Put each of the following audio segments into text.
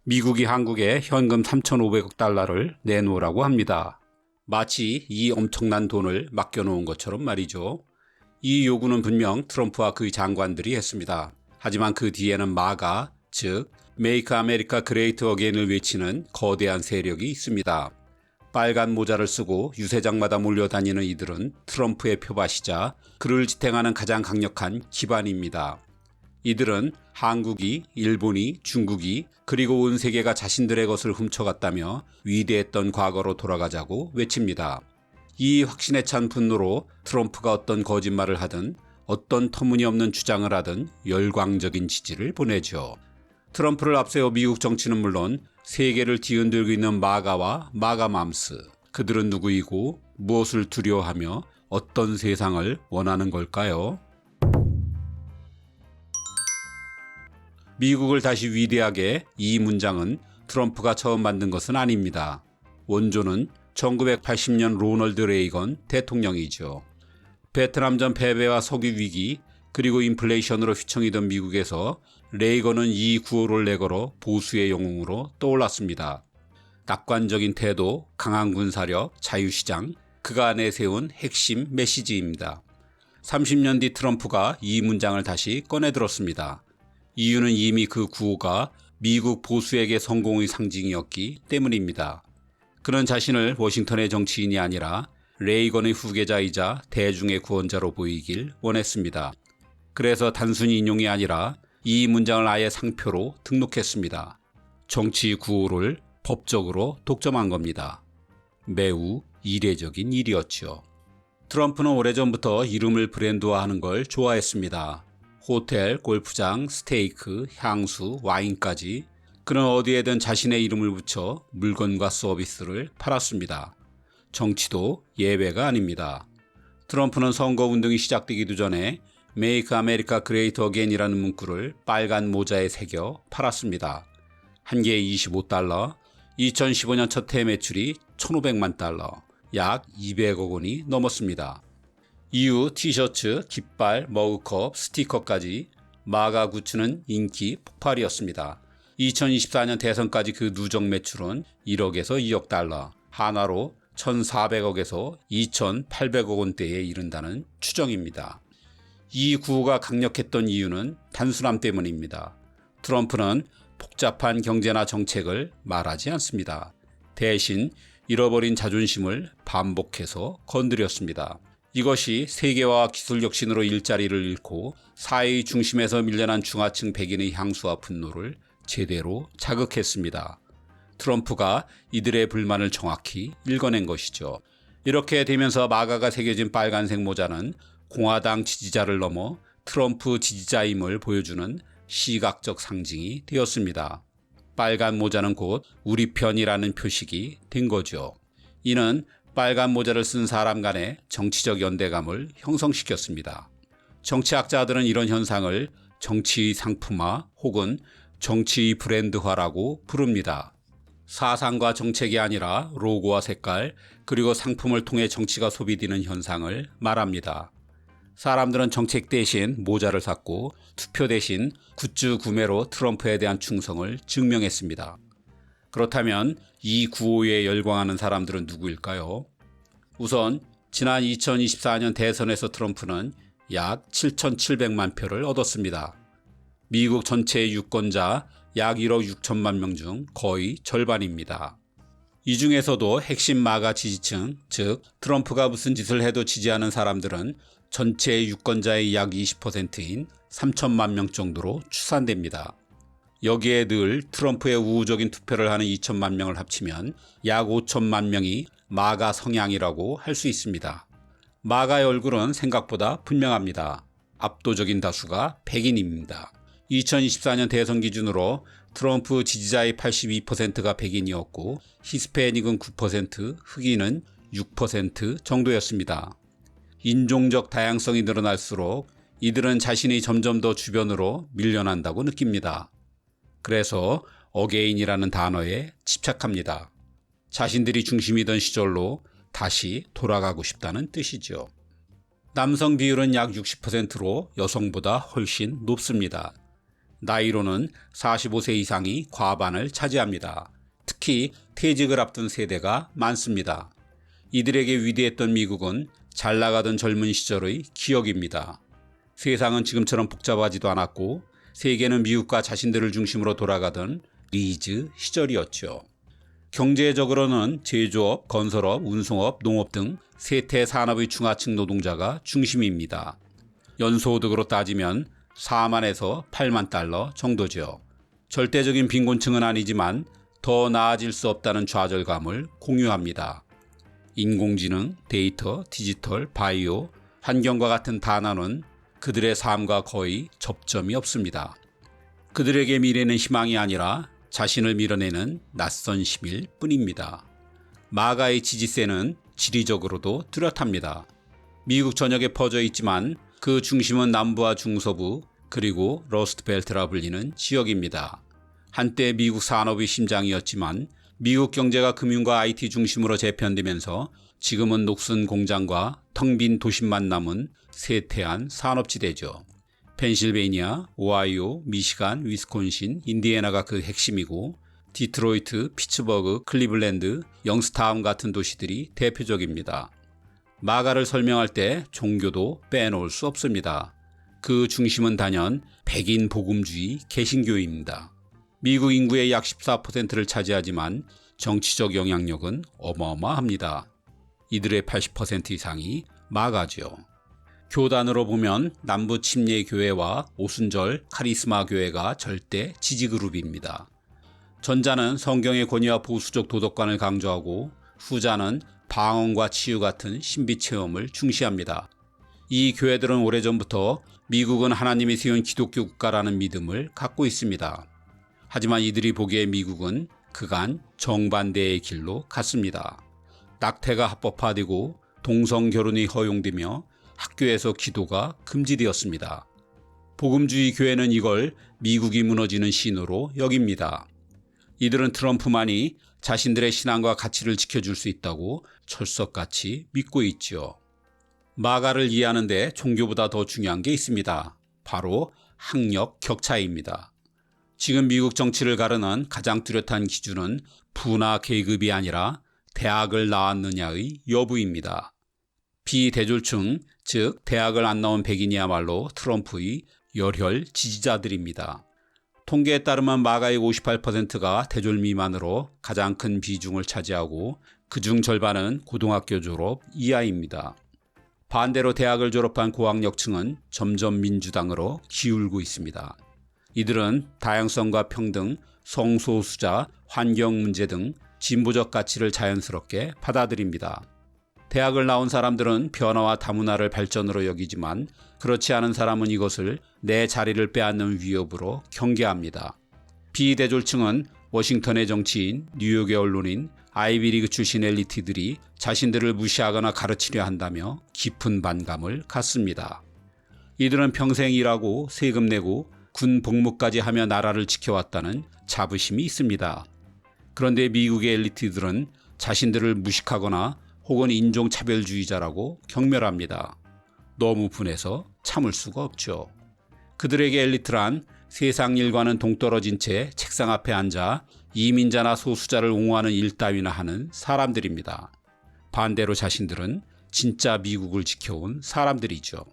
미국이 한국에 현금 3,500억 달러를 내놓으라고 합니다. 마치 이 엄청난 돈을 맡겨놓은 것처럼 말이죠. 이 요구는 분명 트럼프와 그의 장관들이 했습니다. 하지만 그 뒤에는 마가, 즉 Make America Great Again을 외치는 거대한 세력이 있습니다. 빨간 모자를 쓰고 유세장마다 몰려다니는 이들은 트럼프의 표밭이자 그를 지탱하는 가장 강력한 기반입니다. 이들은 한국이, 일본이, 중국이 그리고 온 세계가 자신들의 것을 훔쳐갔다며 위대했던 과거로 돌아가자고 외칩니다. 이 확신에 찬 분노로 트럼프가 어떤 거짓말을 하든 어떤 터무니없는 주장을 하든 열광적인 지지를 보내죠. 트럼프를 앞세워 미국 정치는 물론 세계를 뒤흔들고 있는 마가와 마가맘스, 그들은 누구이고 무엇을 두려워하며 어떤 세상을 원하는 걸까요? 미국을 다시 위대하게, 이 문장은 트럼프가 처음 만든 것은 아닙니다. 원조는 1980년 로널드 레이건 대통령이죠. 베트남전 패배와 석유 위기 그리고 인플레이션으로 휘청이던 미국에서 레이건은 이 구호를 내걸어 보수의 영웅으로 떠올랐습니다. 낙관적인 태도, 강한 군사력, 자유시장, 그가 내세운 핵심 메시지입니다. 30년 뒤 트럼프가 이 문장을 다시 꺼내들었습니다. 이유는 이미 그 구호가 미국 보수에게 성공의 상징이었기 때문입니다. 그는 자신을 워싱턴의 정치인이 아니라 레이건의 후계자이자 대중의 구원자로 보이길 원했습니다. 그래서 단순히 인용이 아니라 이 문장을 아예 상표로 등록했습니다. 정치 구호를 법적으로 독점한 겁니다. 매우 이례적인 일이었죠. 트럼프는 오래전부터 이름을 브랜드화하는 걸 좋아했습니다. 호텔, 골프장, 스테이크, 향수, 와인까지 그는 어디에든 자신의 이름을 붙여 물건과 서비스를 팔았습니다. 정치도 예외가 아닙니다. 트럼프는 선거운동이 시작되기도 전에 Make America Great Again이라는 문구를 빨간 모자에 새겨 팔았습니다. 한 개에 $25, 2015년 첫 해 매출이 1,500만 달러, 약 200억 원이 넘었습니다. 이후 티셔츠, 깃발, 머그컵, 스티커까지 마가 굿즈는 인기 폭발이었습니다. 2024년 대선까지 그 누적 매출은 1억에서 2억 달러, 한화로 1,400억에서 2,800억 원대에 이른다는 추정입니다. 이 구호가 강력했던 이유는 단순함 때문입니다. 트럼프는 복잡한 경제나 정책을 말하지 않습니다. 대신 잃어버린 자존심을 반복해서 건드렸습니다. 이것이 세계화 기술 혁신으로 일자리를 잃고 사회의 중심에서 밀려난 중하층 백인의 향수와 분노를 제대로 자극했습니다. 트럼프가 이들의 불만을 정확히 읽어낸 것이죠. 이렇게 되면서 마가가 새겨진 빨간색 모자는 공화당 지지자를 넘어 트럼프 지지자임을 보여주는 시각적 상징이 되었습니다. 빨간 모자는 곧 우리 편이라는 표식이 된 거죠. 이는 빨간 모자를 쓴 사람 간의 정치적 연대감을 형성시켰습니다. 정치학자들은 이런 현상을 정치의 상품화 혹은 정치의 브랜드화라고 부릅니다. 사상과 정책이 아니라 로고와 색깔 그리고 상품을 통해 정치가 소비되는 현상을 말합니다. 사람들은 정책 대신 모자를 샀고 투표 대신 굿즈 구매로 트럼프에 대한 충성을 증명했습니다. 그렇다면 이 구호에 열광하는 사람들은 누구일까요? 우선 지난 2024년 대선에서 트럼프는 약 7,700만 표를 얻었습니다. 미국 전체의 유권자 약 1억 6천만 명 중 거의 절반입니다. 이 중에서도 핵심 마가 지지층, 즉 트럼프가 무슨 짓을 해도 지지하는 사람들은 전체의 유권자의 약 20%인 3천만 명 정도로 추산됩니다. 여기에 늘 트럼프의 우호적인 투표를 하는 2천만 명을 합치면 약 5천만 명이 마가 성향이라고 할 수 있습니다. 마가의 얼굴은 생각보다 분명합니다. 압도적인 다수가 백인입니다. 2024년 대선 기준으로 트럼프 지지자의 82%가 백인이었고 히스패닉은 9%, 흑인은 6% 정도였습니다. 인종적 다양성이 늘어날수록 이들은 자신이 점점 더 주변으로 밀려난다고 느낍니다. 그래서 어게인이라는 단어에 집착합니다. 자신들이 중심이던 시절로 다시 돌아가고 싶다는 뜻이죠. 남성 비율은 약 60%로 여성보다 훨씬 높습니다. 나이로는 45세 이상이 과반을 차지합니다. 특히 퇴직을 앞둔 세대가 많습니다. 이들에게 위대했던 미국은 잘 나가던 젊은 시절의 기억입니다. 세상은 지금처럼 복잡하지도 않았고 세계는 미국과 자신들을 중심으로 돌아가던 리즈 시절이었죠. 경제적으로는 제조업, 건설업, 운송업, 농업 등 세태 산업의 중하층 노동자가 중심입니다. 연소득으로 따지면 4만에서 8만 달러 정도죠. 절대적인 빈곤층은 아니지만 더 나아질 수 없다는 좌절감을 공유합니다. 인공지능, 데이터, 디지털, 바이오, 환경과 같은 단어는 그들의 삶과 거의 접점이 없습니다. 그들에게 미래는 희망이 아니라 자신을 밀어내는 낯선 심일 뿐입니다. 마가의 지지세는 지리적으로도 뚜렷합니다. 미국 전역에 퍼져 있지만 그 중심은 남부와 중서부 그리고 러스트벨트라 불리는 지역입니다. 한때 미국 산업의 심장이었지만 미국 경제가 금융과 IT 중심으로 재편되면서 지금은 녹슨 공장과 텅 빈 도심만 남은 쇠퇴한 산업지대죠. 펜실베이니아, 오하이오, 미시간, 위스콘신, 인디애나가 그 핵심이고 디트로이트, 피츠버그, 클리블랜드, 영스타운 같은 도시들이 대표적입니다. 마가를 설명할 때 종교도 빼놓을 수 없습니다. 그 중심은 단연 백인 복음주의 개신교입니다. 미국 인구의 약 14%를 차지하지만 정치적 영향력은 어마어마합니다. 이들의 80% 이상이 마가죠. 교단으로 보면 남부 침례교회와 오순절 카리스마 교회가 절대 지지그룹입니다. 전자는 성경의 권위와 보수적 도덕관을 강조하고 후자는 방언과 치유 같은 신비 체험을 중시합니다. 이 교회들은 오래전부터 미국은 하나님이 세운 기독교 국가라는 믿음을 갖고 있습니다. 하지만 이들이 보기에 미국은 그간 정반대의 길로 갔습니다. 낙태가 합법화되고 동성 결혼이 허용되며 학교에서 기도가 금지되었습니다. 복음주의 교회는 이걸 미국이 무너지는 신호로 여깁니다. 이들은 트럼프만이 자신들의 신앙과 가치를 지켜줄 수 있다고 철석같이 믿고 있죠. 마가를 이해하는 데 종교보다 더 중요한 게 있습니다. 바로 학력 격차입니다. 지금 미국 정치를 가르는 가장 뚜렷한 기준은 부나 계급이 아니라 대학을 나왔느냐의 여부입니다. 비대졸층, 즉 대학을 안 나온 백인이야말로 트럼프의 열혈 지지자들입니다. 통계에 따르면 마가의 58%가 대졸 미만으로 가장 큰 비중을 차지하고 그중 절반은 고등학교 졸업 이하입니다. 반대로 대학을 졸업한 고학력층은 점점 민주당으로 기울고 있습니다. 이들은 다양성과 평등, 성소수자, 환경 문제 등 진보적 가치를 자연스럽게 받아들입니다. 대학을 나온 사람들은 변화와 다문화를 발전으로 여기지만 그렇지 않은 사람은 이것을 내 자리를 빼앗는 위협으로 경계합니다. 비대졸층은 워싱턴의 정치인, 뉴욕의 언론인, 아이비리그 출신 엘리트들이 자신들을 무시하거나 가르치려 한다며 깊은 반감을 갖습니다. 이들은 평생 일하고 세금 내고 군 복무까지 하며 나라를 지켜왔다는 자부심이 있습니다. 그런데 미국의 엘리트들은 자신들을 무식하거나 혹은 인종차별주의자라고 경멸합니다. 너무 분해서 참을 수가 없죠. 그들에게 엘리트란 세상 일과는 동떨어진 채 책상 앞에 앉아 이민자나 소수자를 옹호하는 일 따위나 하는 사람들입니다. 반대로 자신들은 진짜 미국을 지켜온 사람들이죠.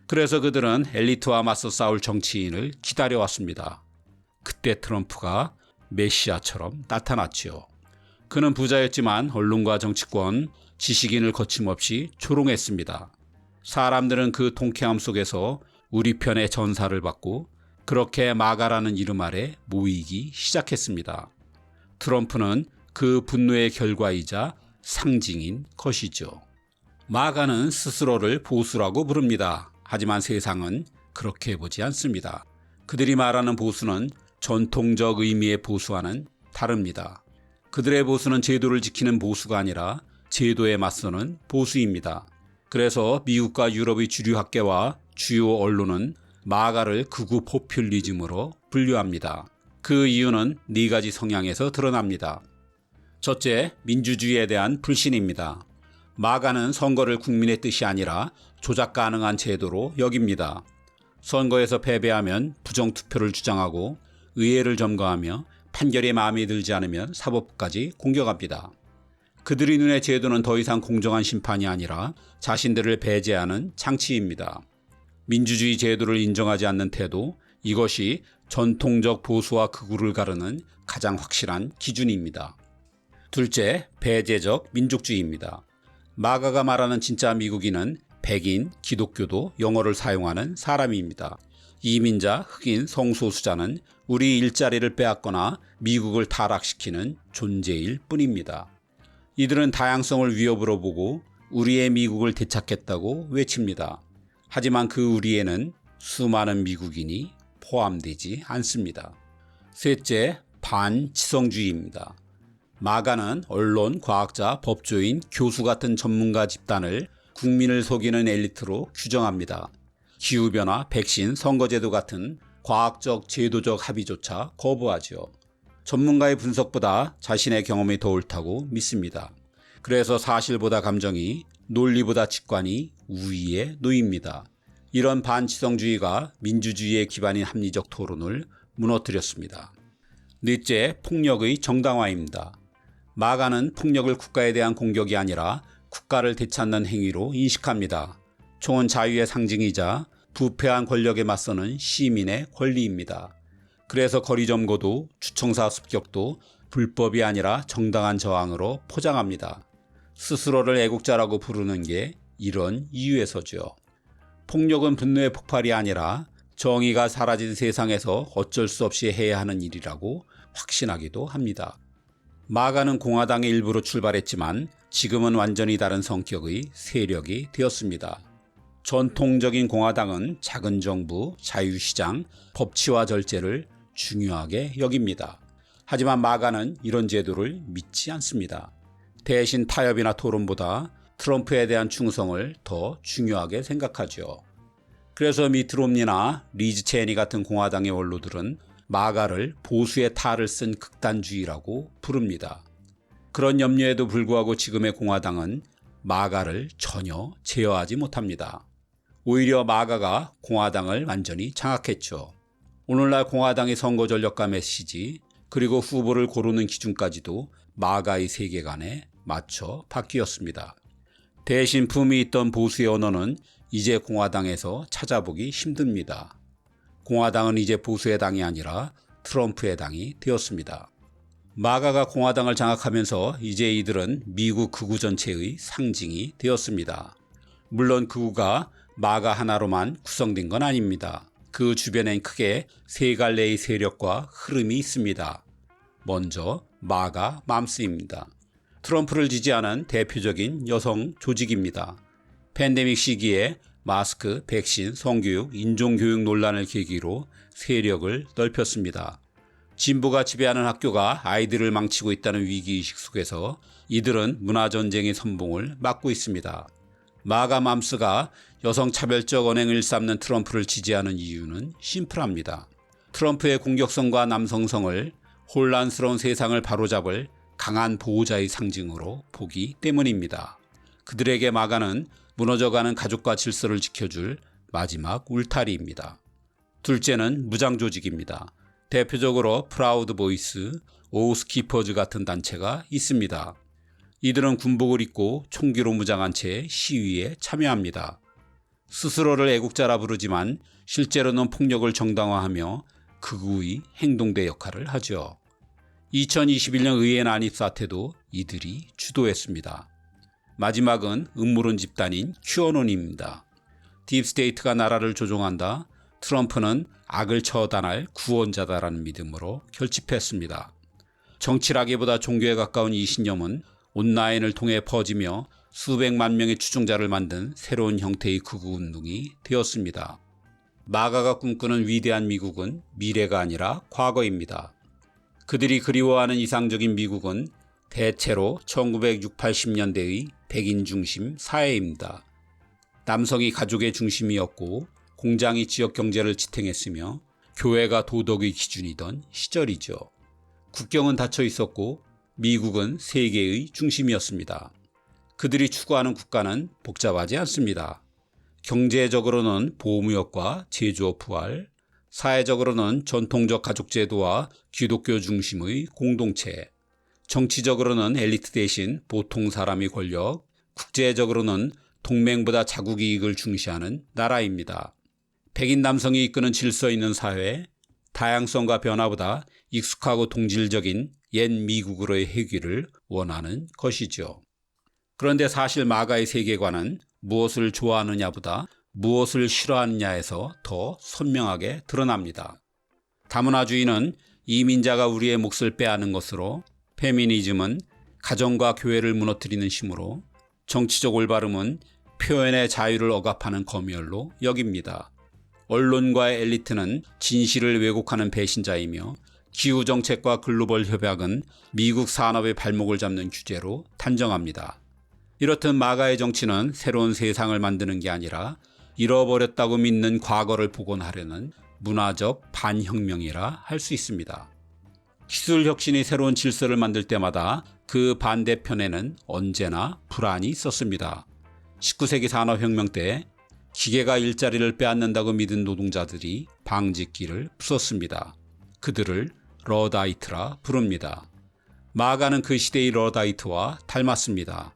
그래서 그들은 엘리트와 맞서 싸울 정치인을 기다려왔습니다. 그때 트럼프가 메시아처럼 나타났지요. 그는 부자였지만 언론과 정치권, 지식인을 거침없이 조롱했습니다. 사람들은 그 통쾌함 속에서 우리 편의 전사를 받고 그렇게 마가라는 이름 아래 모이기 시작했습니다. 트럼프는 그 분노의 결과이자 상징인 것이죠. 마가는 스스로를 보수라고 부릅니다. 하지만 세상은 그렇게 보지 않습니다. 그들이 말하는 보수는 전통적 의미의 보수와는 다릅니다. 그들의 보수는 제도를 지키는 보수가 아니라 제도에 맞서는 보수입니다. 그래서 미국과 유럽의 주류 학계와 주요 언론은 마가를 극우 포퓰리즘으로 분류합니다. 그 이유는 네 가지 성향에서 드러납니다. 첫째, 민주주의에 대한 불신입니다. 마가는 선거를 국민의 뜻이 아니라 조작 가능한 제도로 여깁니다. 선거에서 패배하면 부정투표를 주장하고 의회를 점거하며 판결이 마음에 들지 않으면 사법부까지 공격합니다. 그들의 눈에 제도는 더 이상 공정한 심판이 아니라 자신들을 배제하는 장치입니다. 민주주의 제도를 인정하지 않는 태도, 이것이 전통적 보수와 극우를 가르는 가장 확실한 기준입니다. 둘째, 배제적 민족주의입니다. 마가가 말하는 진짜 미국인은 백인, 기독교도 영어를 사용하는 사람입니다. 이민자, 흑인, 성소수자는 우리 일자리를 빼앗거나 미국을 타락시키는 존재일 뿐입니다. 이들은 다양성을 위협으로 보고 우리의 미국을 되찾겠다고 외칩니다. 하지만 그 우리에는 수많은 미국인이 포함되지 않습니다. 셋째, 반지성주의입니다. 마가는 언론, 과학자, 법조인, 교수 같은 전문가 집단을 국민을 속이는 엘리트로 규정합니다. 기후변화, 백신, 선거제도 같은 과학적, 제도적 합의조차 거부하죠. 전문가의 분석보다 자신의 경험이 더 옳다고 믿습니다. 그래서 사실보다 감정이, 논리보다 직관이 우위에 놓입니다. 이런 반지성주의가 민주주의의 기반인 합리적 토론을 무너뜨렸습니다. 넷째, 폭력의 정당화입니다. 마가는 폭력을 국가에 대한 공격이 아니라 국가를 되찾는 행위로 인식합니다. 총은 자유의 상징이자 부패한 권력에 맞서는 시민의 권리입니다. 그래서 거리점거도 주청사 습격도 불법이 아니라 정당한 저항으로 포장합니다. 스스로를 애국자라고 부르는 게 이런 이유에서죠. 폭력은 분노의 폭발이 아니라 정의가 사라진 세상에서 어쩔 수 없이 해야 하는 일이라고 확신하기도 합니다. 마가는 공화당의 일부로 출발했지만 지금은 완전히 다른 성격의 세력이 되었습니다. 전통적인 공화당은 작은 정부, 자유시장, 법치화 절제를 중요하게 여깁니다. 하지만 마가는 이런 제도를 믿지 않습니다. 대신 타협이나 토론보다 트럼프에 대한 충성을 더 중요하게 생각하죠. 그래서 미트 롬니나 리즈 체니 같은 공화당의 원로들은 마가를 보수의 탈을 쓴 극단주의라고 부릅니다. 그런 염려에도 불구하고 지금의 공화당은 마가를 전혀 제어하지 못합니다. 오히려 마가가 공화당을 완전히 장악했죠. 오늘날 공화당의 선거 전략과 메시지, 그리고 후보를 고르는 기준까지도 마가의 세계관에 맞춰 바뀌었습니다. 대신 품이 있던 보수의 언어는 이제 공화당에서 찾아보기 힘듭니다. 공화당은 이제 보수의 당이 아니라 트럼프의 당이 되었습니다. 마가가 공화당을 장악하면서 이제 이들은 미국 극우 전체의 상징이 되었습니다. 물론 극우가 마가 하나로만 구성된 건 아닙니다. 그 주변엔 크게 세 갈래의 세력과 흐름이 있습니다. 먼저 마가 맘스입니다. 트럼프를 지지하는 대표적인 여성 조직입니다. 팬데믹 시기에 마스크, 백신, 성교육, 인종교육 논란을 계기로 세력을 넓혔습니다. 진보가 지배하는 학교가 아이들을 망치고 있다는 위기의식 속에서 이들은 문화전쟁의 선봉을 막고 있습니다. 마가 맘스가 여성차별적 언행을 일삼는 트럼프를 지지하는 이유는 심플합니다. 트럼프의 공격성과 남성성을 혼란스러운 세상을 바로잡을 강한 보호자의 상징으로 보기 때문입니다. 그들에게 마가는 무너져가는 가족과 질서를 지켜줄 마지막 울타리입니다. 둘째는 무장조직입니다. 대표적으로 프라우드 보이스, 오스키퍼즈 같은 단체가 있습니다. 이들은 군복을 입고 총기로 무장한 채 시위에 참여합니다. 스스로를 애국자라 부르지만 실제로는 폭력을 정당화하며 극우의 행동대 역할을 하죠. 2021년 의회 난입 사태도 이들이 주도했습니다. 마지막은 음모론 집단인 큐어논입니다. 딥스테이트가 나라를 조종한다. 트럼프는 악을 처단할 구원자다라는 믿음으로 결집했습니다. 정치라기보다 종교에 가까운 이 신념은 온라인을 통해 퍼지며 수백만 명의 추종자를 만든 새로운 형태의 극우 운동이 되었습니다. 마가가 꿈꾸는 위대한 미국은 미래가 아니라 과거입니다. 그들이 그리워하는 이상적인 미국은 대체로 1960, 80년대의 백인 중심 사회입니다. 남성이 가족의 중심이었고 공장이 지역 경제를 지탱했으며 교회가 도덕의 기준이던 시절이죠. 국경은 닫혀 있었고 미국은 세계의 중심이었습니다. 그들이 추구하는 국가는 복잡하지 않습니다. 경제적으로는 보호무역과 제조업 부활, 사회적으로는 전통적 가족제도와 기독교 중심의 공동체, 정치적으로는 엘리트 대신 보통 사람의 권력, 국제적으로는 동맹보다 자국 이익을 중시하는 나라입니다. 백인 남성이 이끄는 질서 있는 사회, 다양성과 변화보다 익숙하고 동질적인 옛 미국으로의 회귀를 원하는 것이죠. 그런데 사실 마가의 세계관은 무엇을 좋아하느냐보다 무엇을 싫어하느냐에서 더 선명하게 드러납니다. 다문화주의는 이민자가 우리의 몫을 빼앗는 것으로, 페미니즘은 가정과 교회를 무너뜨리는 힘으로, 정치적 올바름은 표현의 자유를 억압하는 검열로 여깁니다. 언론과의 엘리트는 진실을 왜곡하는 배신자이며, 기후정책과 글로벌 협약은 미국 산업의 발목을 잡는 규제로 단정합니다. 이렇듯 마가의 정치는 새로운 세상을 만드는 게 아니라 잃어버렸다고 믿는 과거를 복원하려는 문화적 반혁명이라 할 수 있습니다. 기술 혁신이 새로운 질서를 만들 때마다 그 반대편에는 언제나 불안이 있었습니다. 19세기 산업혁명 때 기계가 일자리를 빼앗는다고 믿은 노동자들이 방직기를 부쉈습니다. 그들을 러다이트라 부릅니다. 마가는 그 시대의 러다이트와 닮았습니다.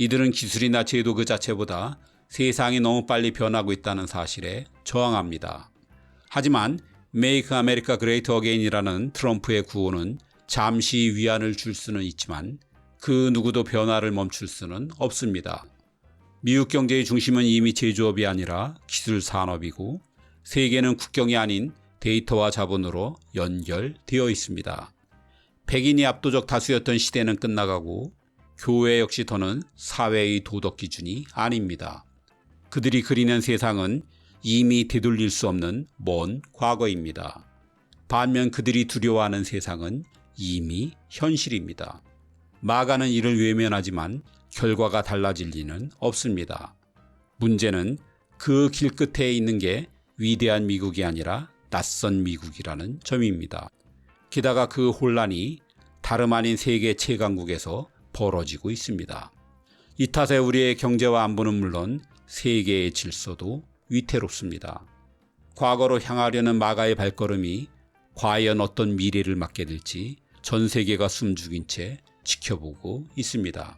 이들은 기술이나 제도 그 자체보다 세상이 너무 빨리 변하고 있다는 사실에 저항합니다. 하지만 Make America Great Again이라는 트럼프의 구호는 잠시 위안을 줄 수는 있지만 그 누구도 변화를 멈출 수는 없습니다. 미국 경제의 중심은 이미 제조업이 아니라 기술 산업이고, 세계는 국경이 아닌 데이터와 자본으로 연결되어 있습니다. 백인이 압도적 다수였던 시대는 끝나가고, 교회 역시 더는 사회의 도덕 기준이 아닙니다. 그들이 그리는 세상은 이미 되돌릴 수 없는 먼 과거입니다. 반면 그들이 두려워하는 세상은 이미 현실입니다. 마가는 이를 외면하지만 결과가 달라질 리는 없습니다. 문제는 그 길 끝에 있는 게 위대한 미국이 아니라 낯선 미국이라는 점입니다. 게다가 그 혼란이 다름 아닌 세계 최강국에서 벌어지고 있습니다. 이 탓에 우리의 경제와 안보는 물론 세계의 질서도 위태롭습니다. 과거로 향하려는 마가의 발걸음이 과연 어떤 미래를 맞게 될지 전 세계가 숨죽인 채 지켜보고 있습니다.